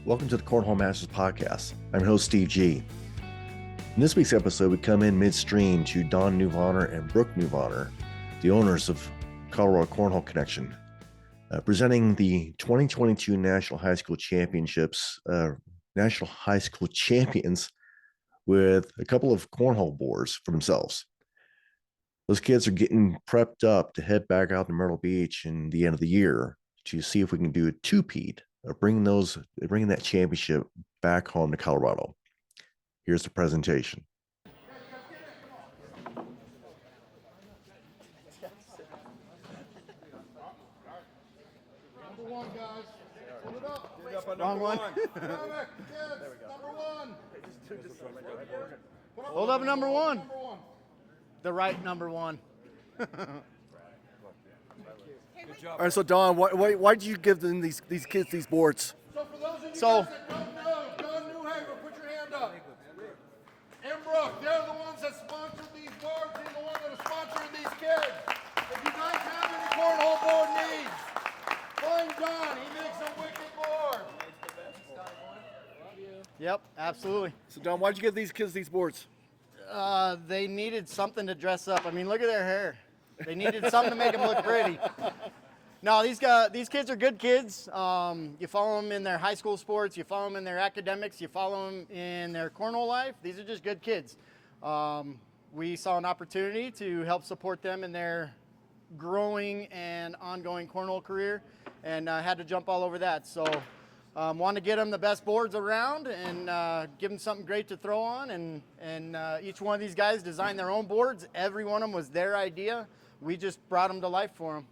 Welcome to the Cornhole Masters podcast. I'm your host, Steve G. In this week's episode, we come in midstream to Don Newvonner and Brooke Newvonner, the owners of Colorado Cornhole Connection, presenting the 2022 National High School Championships, National High School Champions with a couple of cornhole boards for themselves. Those kids are getting prepped up to head back out to Myrtle Beach in the end of the year to see if we can do a two-peat of bringing that championship back home to Colorado. Here's the presentation. Number one, guys. Hold it up. Wrong one. Number one. Hold up number one. Number one. The right number one. All right, so Don, why did you give them these kids these boards? So for those of you So- guys that don't know, Don Newhager, put your hand up. And Brooke, they're the ones that sponsored these boards and the ones that are sponsoring these kids. If you guys have any cornhole board needs, find Don. He makes a wicked board. Yep, absolutely. So Don, why did you give these kids these boards? They needed something to dress up. I mean, look at their hair. They needed something to make them look pretty. No, these kids are good kids. You follow them in their high school sports. You follow them in their academics. You follow them in their cornhole life. These are just good kids. We saw an opportunity to help support them in their growing and ongoing cornhole career, and had to jump all over that. So, want to get them the best boards around and give them something great to throw on. And each one of these guys designed their own boards. Every one of them was their idea. We just brought them to life for them.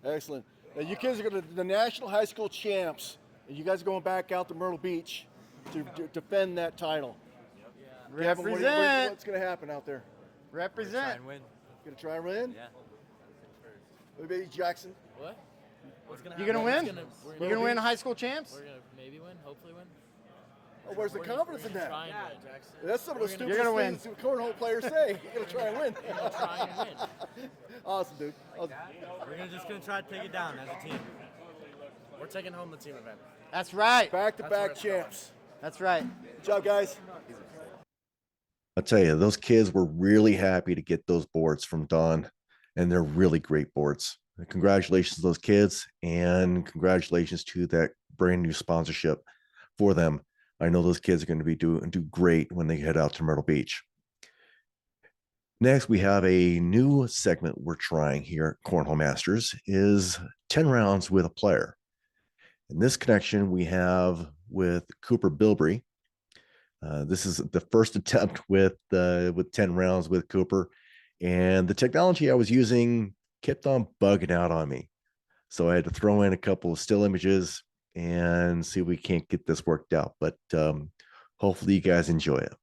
Excellent. Now, you kids are going to the National High School Champs, and you guys are going back out to Myrtle Beach to defend that title. Gavin, Represent. what's going to happen out there? Represent. Going to try and win? Yeah. What about you, Jackson? What? What's gonna You gonna happen? win? We're You gonna, gonna win high school champs? we're gonna maybe win, hopefully win. Oh, where's the confidence in that? Try and win, Jackson. That's some of the We're gonna- stupidest You're gonna win. things cornhole players say. You're going to try and win. Try and win. Awesome, dude. Awesome. We're just gonna try to take it down as a team. We're taking home the team event. That's right. Back-to-back champs. That's right. Good job, guys. I'll tell you, those kids were really happy to get those boards from Don, and they're really great boards. Congratulations to those kids, and congratulations to that brand new sponsorship for them. I know those kids are going to be do great when they head out to Myrtle Beach. Next, we have a new segment we're trying here at Cornhole Masters, is 10 rounds with a player. In this connection, we have with Cooper Bilbrey. This is the first attempt with 10 rounds with Cooper, and the technology I was using kept on bugging out on me. So I had to throw in a couple of still images and see if we can't get this worked out. But hopefully you guys enjoy it.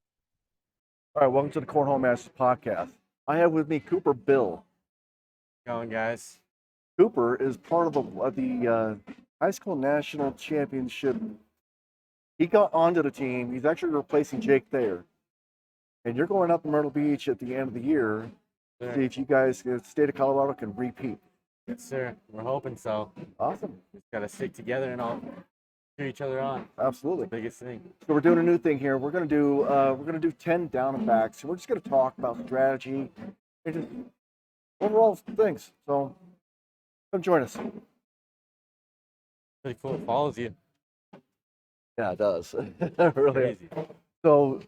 All right, welcome to the Cornhole Masters podcast. I have with me Cooper Bill. Going, guys. Cooper is part of the high school national championship. He got onto the team. He's actually replacing Jake Thayer. And you're going up to Myrtle Beach at the end of the year to see if you guys, the state of Colorado, can repeat. Yes, sir. We're hoping so. Awesome. Just gotta stick together and all cheer each other on. Absolutely. Biggest thing. So we're doing a new thing here. We're gonna do 10 down and backs. We're just gonna talk about strategy and just overall things. So come join us. Pretty cool. It follows you. Yeah, it does. Really. Crazy. So,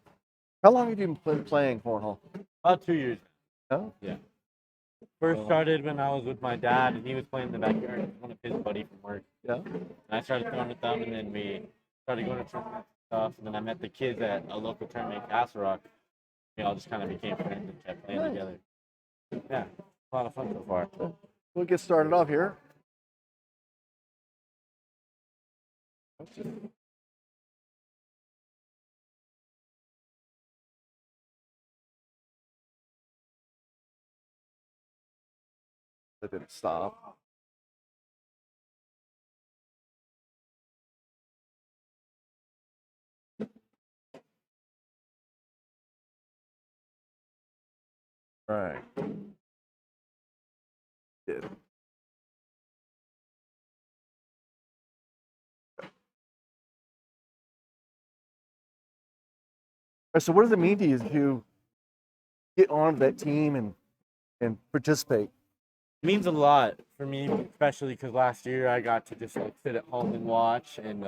how long have you been playing cornhole? About 2 years. Oh, First started when I was with my dad, and he was playing in the backyard with one of his buddies from work. yeah. And I started throwing with them, and then we started going to tournaments and stuff. And then I met the kids at a local tournament in Castle Rock. We all just kind of became friends and kept playing Nice. together. Yeah, a lot of fun so far. We'll get started off here. That didn't stop. All right. Did. right, so what does it mean to you to get on that team and participate? It means a lot for me, especially because last year I got to just like sit at home and watch, and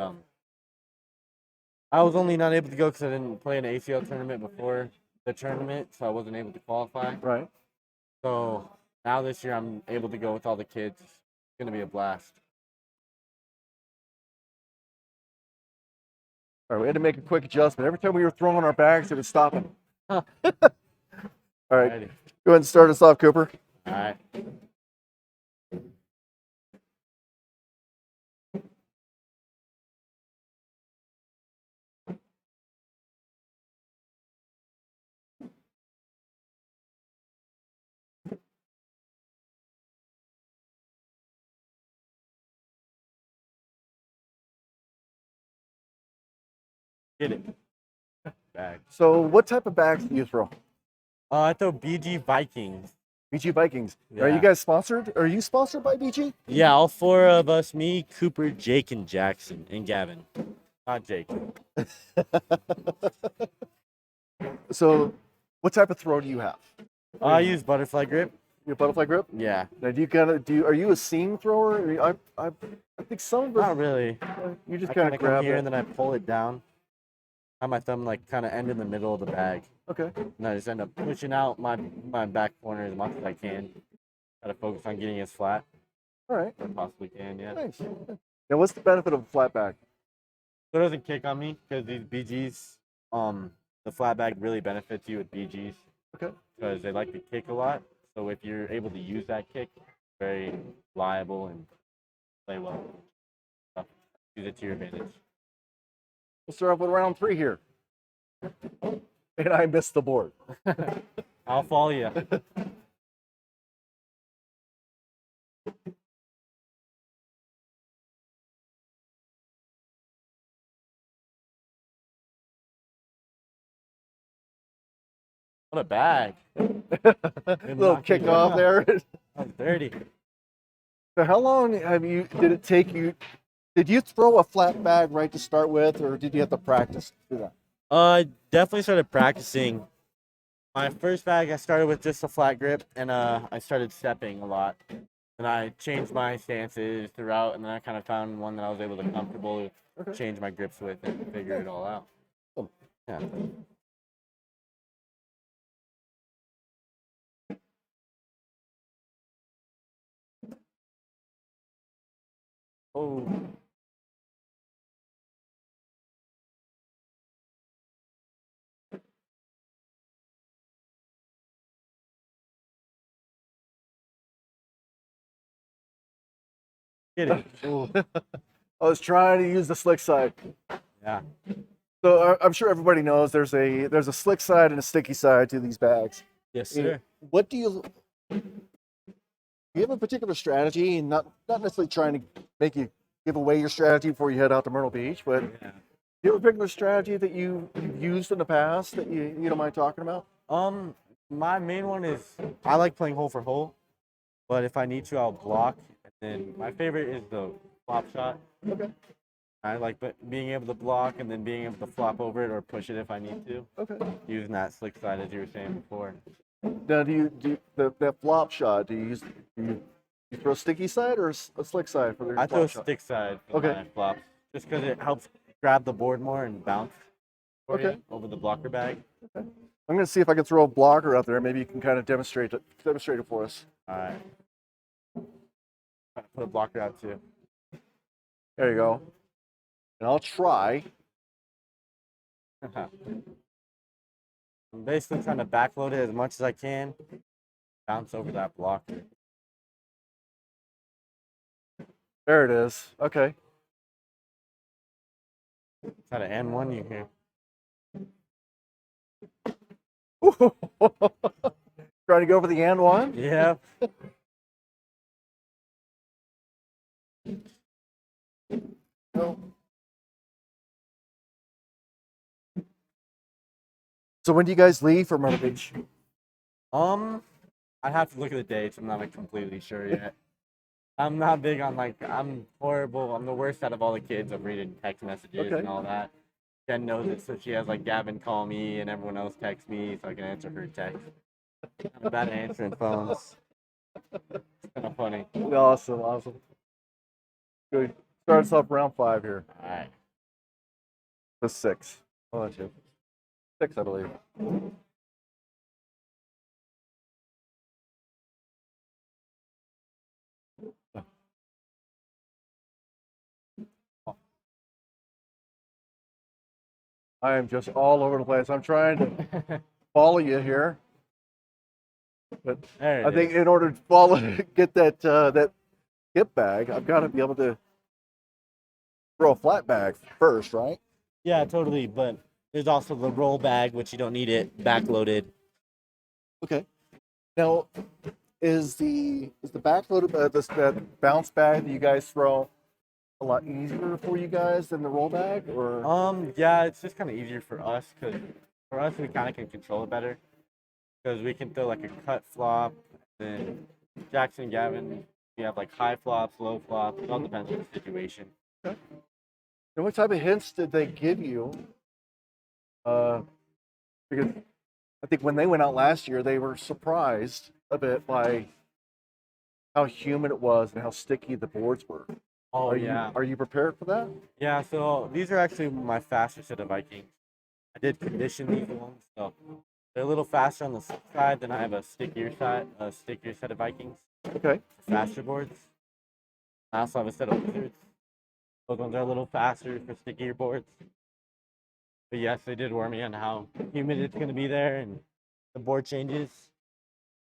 I was only not able to go because I didn't play an ACL tournament before the tournament, so I wasn't able to qualify. Right. So now this year I'm able to go with all the kids. It's gonna be a blast. All right, we had to make a quick adjustment. Every time we were throwing our bags, it was stopping. All right, Alrighty. go ahead and start us off, Cooper. All right. Get it. Bag. So, what type of bags do you throw? I throw BG Vikings. BG Vikings. Are you Yeah. guys sponsored? Are you sponsored by BG? Yeah, all four of us, me, Cooper, Jake, and Jackson, and Gavin. Not Jake. So, what type of throw do you have? I use butterfly grip. Your butterfly grip? Yeah. Now, do you kind of do? Are you a seam thrower? I think some of us. Not really. You just I kind of come grab here it. and then I pull it down. Have my thumb like kind of end in the middle of the bag. Okay. And I just end up pushing out my back corner as much as I can. Try to focus on getting as flat All right. as I possibly can, yeah. Nice. Now, what's the benefit of a flat bag? So it doesn't kick on me because these BGs, the flat bag really benefits you with BGs Okay. because they like to kick a lot. So if you're able to use that kick, very liable and play well. So use it to your advantage. We'll start off with round 3 here. And I missed the board. I'll follow you. What a bag. Little knock it kickoff down. there. That was dirty. So how long did it take you? Did you throw a flat bag right to start with, or did you have to practice to do that? I definitely started practicing. My first bag, I started with just a flat grip, and I started stepping a lot. And I changed my stances throughout, and then I kind of found one that I was able to comfortably change my grips with and figure it all out. Cool. Yeah. Oh. Get it. I was trying to use the slick side. Yeah. So I'm sure everybody knows there's a slick side and a sticky side to these bags. Yes, sir. What do you have a particular strategy, and not necessarily trying to make you give away your strategy before you head out to Myrtle Beach, but Yeah. do you have a particular strategy that you've used in the past that you don't mind talking about? My main one is I like playing hole for hole, but if I need to, I'll block. And then my favorite is the flop shot. Okay. I like being able to block and then being able to flop over it or push it if I need to. Okay. Using that slick side as you were saying before. Now, that flop shot? Do you throw sticky side or a slick side for the I flop throw shot? stick side for Okay. my flops just because it helps grab the board more and bounce for Okay. you over the blocker bag. I'm going to see if I can throw a blocker out there. Maybe you can kind of demonstrate it for us. All right. Put a blocker out too. There you go. And I'll try. I'm basically trying to backload it as much as I can, bounce over that blocker. There it is. Okay. Try to end one you here. Trying to go for the and one. Yeah. No. So when do you guys leave for Myrtle Beach? I'd have to look at the dates. I'm not like completely sure yet. I'm not big on I'm horrible. I'm the worst out of all the kids of reading text messages Okay. and all that. Jen knows it, so she has like Gavin call me and everyone else text me so I can answer her text. I'm bad at answering phones. It's kind of funny. Awesome, awesome. Good. Starts off round 5 here. All right. The 6. Oh, that's you. 6, I believe. I am just all over the place. I'm trying to follow you here, but There I it think is. in order to follow, get that hip bag, I've got to be able to throw a flat bag first, right? Yeah, totally. But there's also the roll bag, which you don't need it backloaded. Okay. Now, is the backloaded that bounce bag that you guys throw a lot easier for you guys than the roll bag, or? Yeah, it's just kind of easier for us because for us we kind of can control it better because we can throw like a cut flop. Then Jackson and Gavin, we have like high flops, low flops. It all depends on the situation. And what type of hints did they give you? Because I think when they went out last year, they were surprised a bit by how humid it was and how sticky the boards were. Oh Are you prepared for that? Yeah. So these are actually my faster set of Vikings. I did condition these ones, so they're a little faster on the side than I have a stickier set of Vikings, Okay. faster boards. I also have a set of Wizards. Those ones are a little faster for stickier boards. But yes, they did warn me on how humid it's going to be there and the board changes.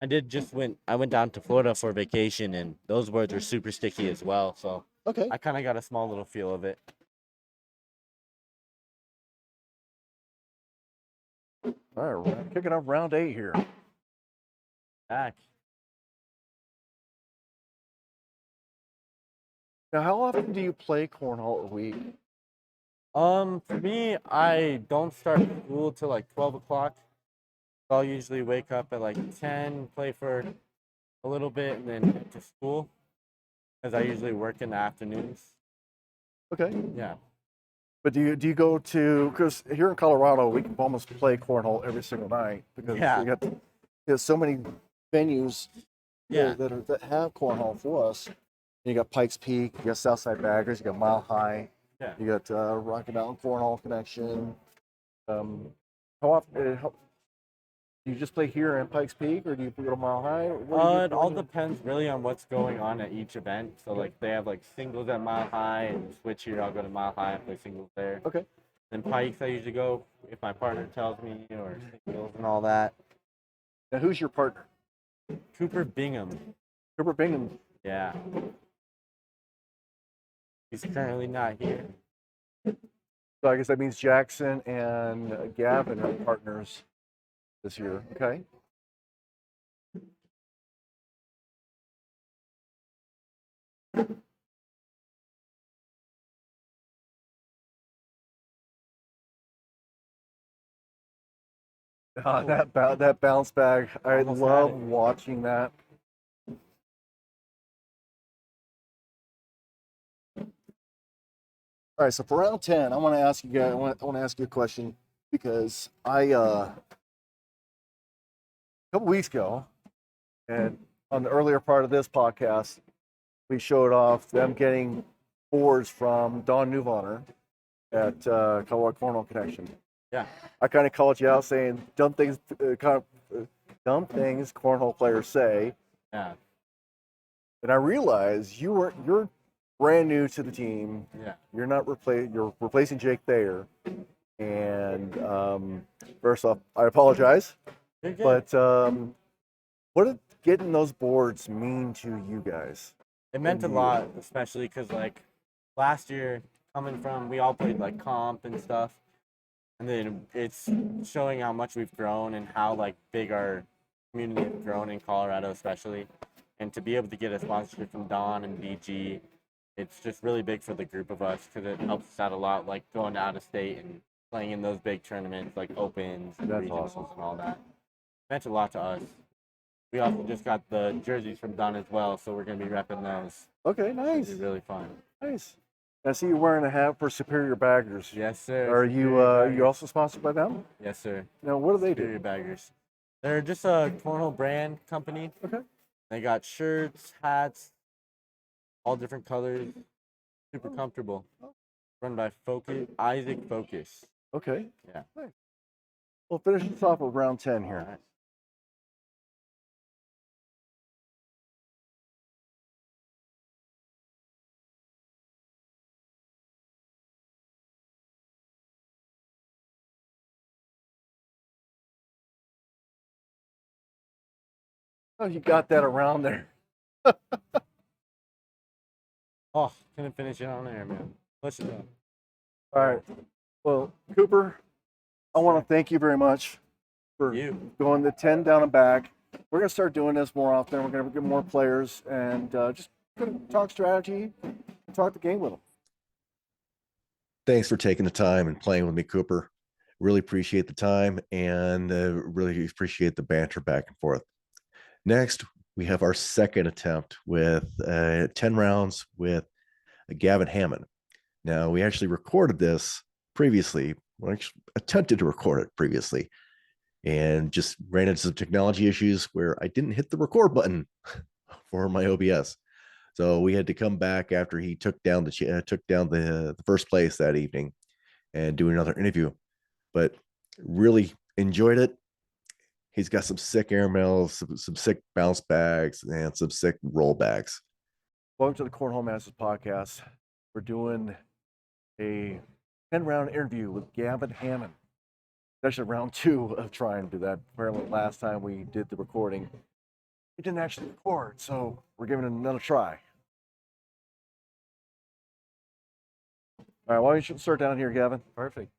I went down to Florida for vacation and those boards were super sticky as well. So Okay. I kind of got a small little feel of it. All right, we're kicking off round 8 here. Back. Now, how often do you play cornhole a week? For me, I don't start school till like 12 o'clock. I'll usually wake up at like 10, play for a little bit, and then head to school because I usually work in the afternoons. Okay. Yeah. But do you go to, because here in Colorado we can almost play cornhole every single night because Yeah. we got there's so many venues Yeah. that have cornhole for us. You got Pikes Peak, you got Southside Baggers, you got Mile High, Yeah. you got Rocky Mountain Cornhole Connection. How often? Do you just play here in Pikes Peak, or do you go to Mile High? It all depends really on what's going on at each event. So like they have like singles at Mile High and switch here. I'll go to Mile High and play singles there. Okay. Then Pikes I usually go if my partner tells me or singles and all that. Now, who's your partner? Cooper Bingham. Cooper Bingham. Yeah. He's currently not here. So I guess that means Jackson and Gavin are partners this year. Okay. That bounce bag, I Almost had love it. watching that. All right, so for round 10, I want to ask you guys. I want to ask you a question because a couple weeks ago, and on the earlier part of this podcast, we showed off them getting boards from Don Newvarner at Colorado Cornhole Connection. Yeah. I kind of called you out saying dumb things, dumb things cornhole players say, Yeah. and I realized you're brand new to the team. Yeah. You're not you're replacing Jake Thayer. And first off, I apologize. You're good. But what did getting those boards mean to you guys? It meant a lot, especially because like last year, we all played like comp and stuff, and then it's showing how much we've grown and how like big our community has grown in Colorado, especially, and to be able to get a sponsorship from Don and BG, it's just really big for the group of us because it helps us out a lot, like going out of state and playing in those big tournaments like Opens and That's regionals awesome. and all that. It meant a lot to us. We also just got the jerseys from Don as well, so we're gonna be repping those. Okay, It'll nice, be really fun. nice. I see you wearing a hat for Superior Baggers. Yes, sir. Are you Superior you also sponsored by them? Yes, sir. Now, what do they Superior do? Baggers. They're just a cornhole brand company. Okay. They got shirts, hats, all different colors. Super comfortable. Run by Isaac Focus. Okay. Yeah. Nice. We'll finish this off with round 10 here. Nice. Oh, you got that around there. Oh, couldn't finish it on there, man. Push it up. All right. Well, Cooper, I want to thank you very much for going the 10 down and back. We're going to start doing this more often. We're going to get more players and just gonna talk strategy, talk the game with them. Thanks for taking the time and playing with me, Cooper. Really appreciate the time and really appreciate the banter back and forth. Next, we have our second attempt with 10 rounds with Gavin Hamann. Now, we actually recorded this previously. We actually attempted to record it previously and just ran into some technology issues where I didn't hit the record button for my OBS. So we had to come back after he took down the first place that evening and do another interview. But really enjoyed it. He's got some sick airmails, some sick bounce bags, and some sick roll bags. Welcome to the Cornhole Masters podcast. We're doing a 10-round interview with Gavin Hamann. Actually, round 2 of trying to do that. Apparently, last time we did the recording, it didn't actually record, so we're giving it another try. All right, why don't you start down here, Gavin? Perfect.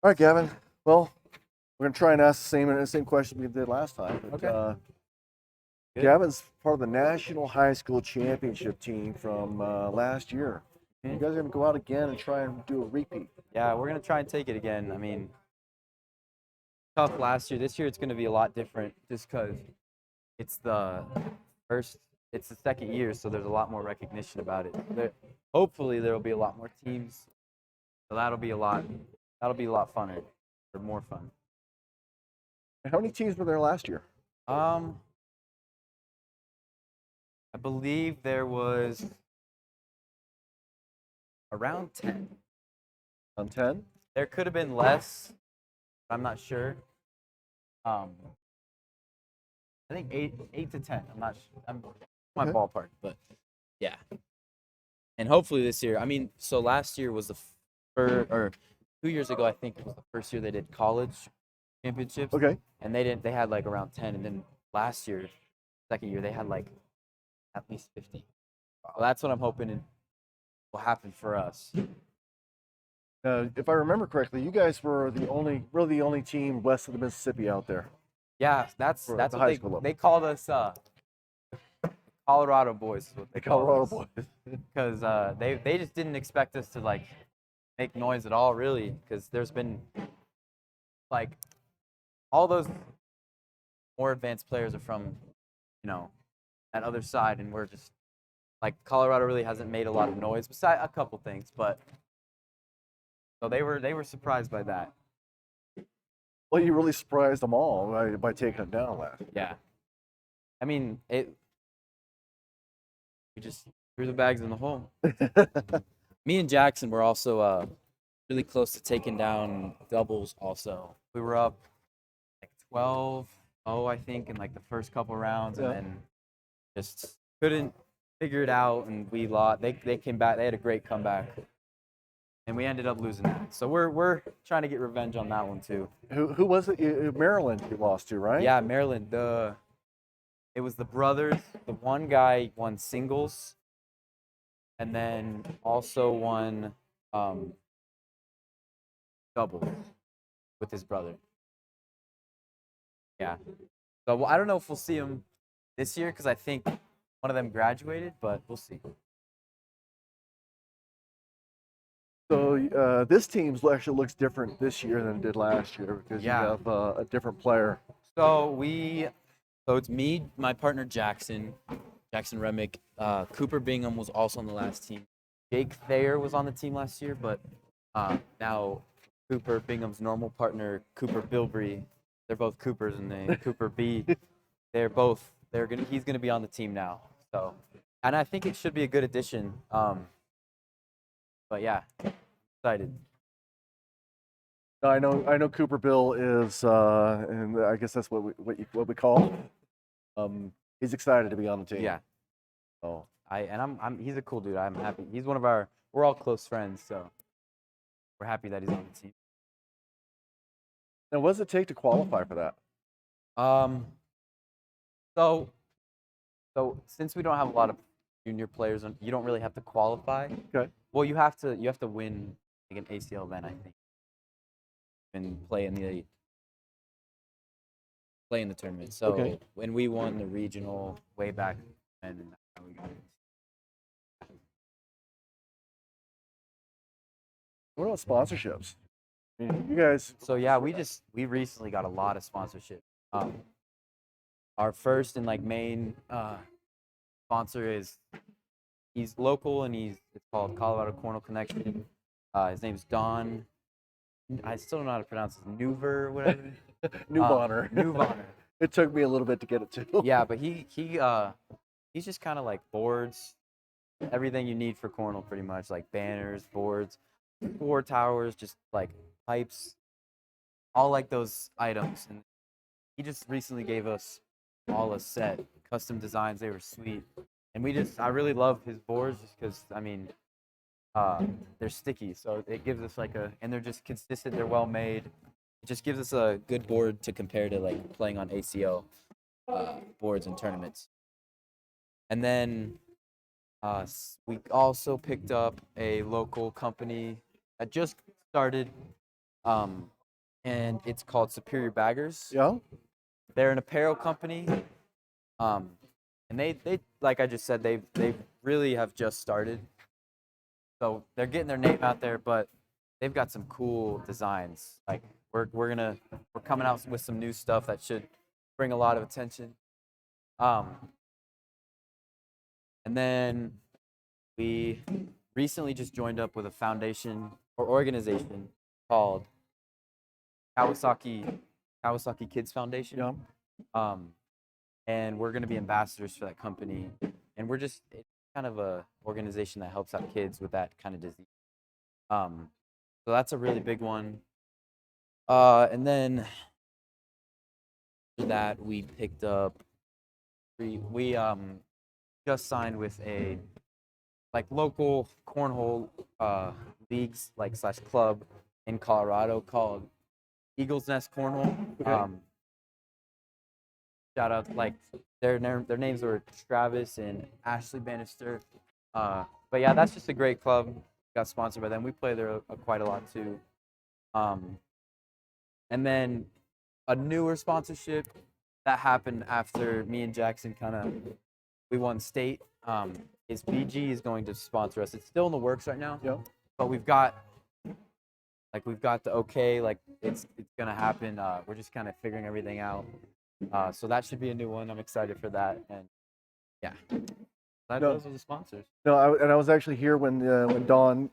All right, Gavin. Well, we're going to try and ask the same question we did last time. But, Okay. Gavin's part of the National High School Championship team from last year. You guys are going to go out again and try and do a repeat. Yeah, we're going to try and take it again. I mean, tough last year. This year it's going to be a lot different just because it's the second year, so there's a lot more recognition about it. Hopefully there will be a lot more teams, so that'll be a lot funner, or more fun. And how many teams were there last year? I believe there was around 10. On 10? There could have been less. I'm not sure. I think 8 to 10. I'm not sure. I'm my Okay. ballpark, but yeah. And hopefully this year. I mean, so last year was the first, or 2 years ago, I think it was the first year they did college championships. Okay. And they had like around 10, and then last year, second year, they had like at least 50. Well, that's what I'm hoping will happen for us. If I remember correctly, you guys were the only team west of the Mississippi out there. Yeah, that's For that's the what high school level. they called us. Colorado boys is what they called Colorado us. boys. Because they just didn't expect us to like make noise at all, really. Because there's been like all those more advanced players are from, that other side, and we're just like Colorado really hasn't made a lot of noise besides a couple things, but so they were surprised by that. Well, you really surprised them all by taking it down last. Yeah, I mean we just threw the bags in the hole. Me and Jackson were also really close to taking down doubles also. We were up like 12-0, I think, in like the first couple rounds, and then just couldn't figure it out, and we lost. They came back. They had a great comeback, and we ended up losing that. So we're trying to get revenge on that one too. Who was it? Maryland you lost to, right? Yeah, Maryland. It was the brothers. The one guy won singles, and then also won doubles with his brother. Yeah. So I don't know if we'll see him this year because I think one of them graduated, but we'll see. So this team actually looks different this year than it did last year because you have a different player. So it's me, my partner Jackson Remick, Cooper Bingham was also on the last team. Jake Thayer was on the team last year, but now Cooper Bingham's normal partner, Cooper Bilbrey, they're both Coopers, and Cooper B, he's gonna be on the team now. So, and I think it should be a good addition. But yeah, excited. No, I know Cooper Bill is, and I guess that's what we call. He's excited to be on the team. Yeah, Oh, he's a cool dude. I'm happy. He's one of we're all close friends, so we're happy that he's on the team. now what does it take to qualify for that? So since we don't have a lot of junior players, you don't really have to qualify. Okay. Well, you have to win like an ACL event, I think, and play in the tournament. So Okay. when we won the regional way back, and that's how we got it. What about sponsorships? I mean, you guys. So yeah, we recently got a lot of sponsorship. Our first and like main sponsor he's local, and it's called Colorado Cornhole Connection. His name's Don. I still don't know how to pronounce his Nuver or whatever. Newbonner. Newbonner. It took me a little bit to get it too. Yeah, but he's just kind of like boards, everything you need for cornhole, pretty much, like banners, boards, board towers, just like pipes, all like those items. And he just recently gave us all a set, custom designs. They were sweet, and I really love his boards just because they're sticky, so it gives us and they're just consistent. They're well made. It just gives us a good board to compare to like playing on ACO boards and tournaments. And then we also picked up a local company that just started, and it's called Superior Baggers. Yeah. They're an apparel company, and they like I just said, they really have just started. So they're getting their name out there, but they've got some cool designs. Like we're coming out with some new stuff that should bring a lot of attention. And then we recently just joined up with a foundation or organization called Kawasaki Kids Foundation. Yeah. And we're going to be ambassadors for that company. And it's kind of a organization that helps out kids with that kind of disease. So that's a really big one. And then after that, we picked up. We just signed with a local cornhole leagues slash club in Colorado called Eagles Nest Cornhole. Okay. Shout out, their names were Travis and Ashley Bannister. But yeah, that's just a great club. Got sponsored by them. We play there quite a lot too. And then a newer sponsorship that happened after me and Jackson we won state. Is BG is going to sponsor us. It's still in the works right now. Yeah. But we've got the okay. It's gonna happen. We're just kind of figuring everything out. So that should be a new one. I'm excited for that. And yeah, those are the sponsors. No, I was actually here when Dawn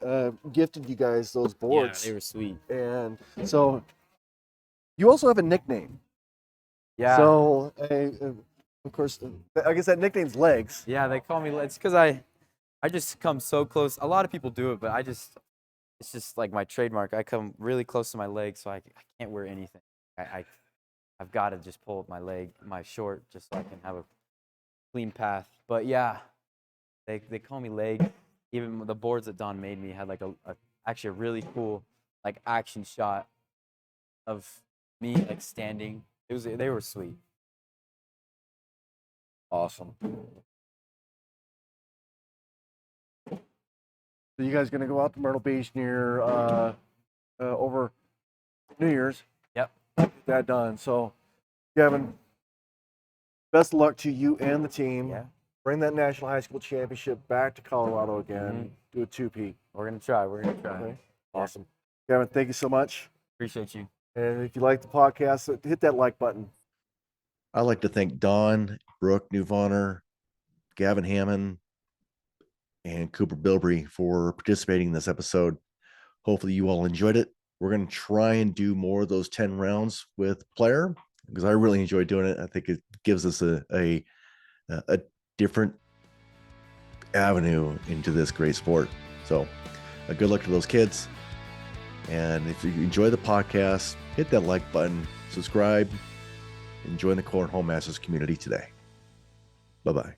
gifted you guys those boards. Yeah, they were sweet. And so you also have a nickname. Yeah. So of course, I guess that nickname's Legs. Yeah, they call me. It's because I just come so close. A lot of people do it, but it's just like my trademark. I come really close to my leg, so I can't wear anything. I've got to just pull up my short, just so I can have a clean path. But yeah, they call me Leg. Even the boards that Don made me had actually a really cool action shot of me standing. They were sweet. Awesome. So you guys gonna go out to Myrtle Beach near over New Year's? Yep. Get that done. So, Gavin, best of luck to you and the team. Yeah. Bring that National High School Championship back to Colorado again. Do a 2-peat. We're gonna try. Okay. Awesome. Gavin, thank you so much. Appreciate you. And if you like the podcast, hit that like button. I'd like to thank Don, Brooke Newvarner, Gavin Hamann, and Cooper Bilbrey for participating in this episode. Hopefully you all enjoyed it. We're going to try and do more of those 10 rounds with player because I really enjoy doing it. I think it gives us a different avenue into this great sport. So good luck to those kids. And if you enjoy the podcast, hit that like button, subscribe, and join the Cornhole Masters community today. Bye-bye.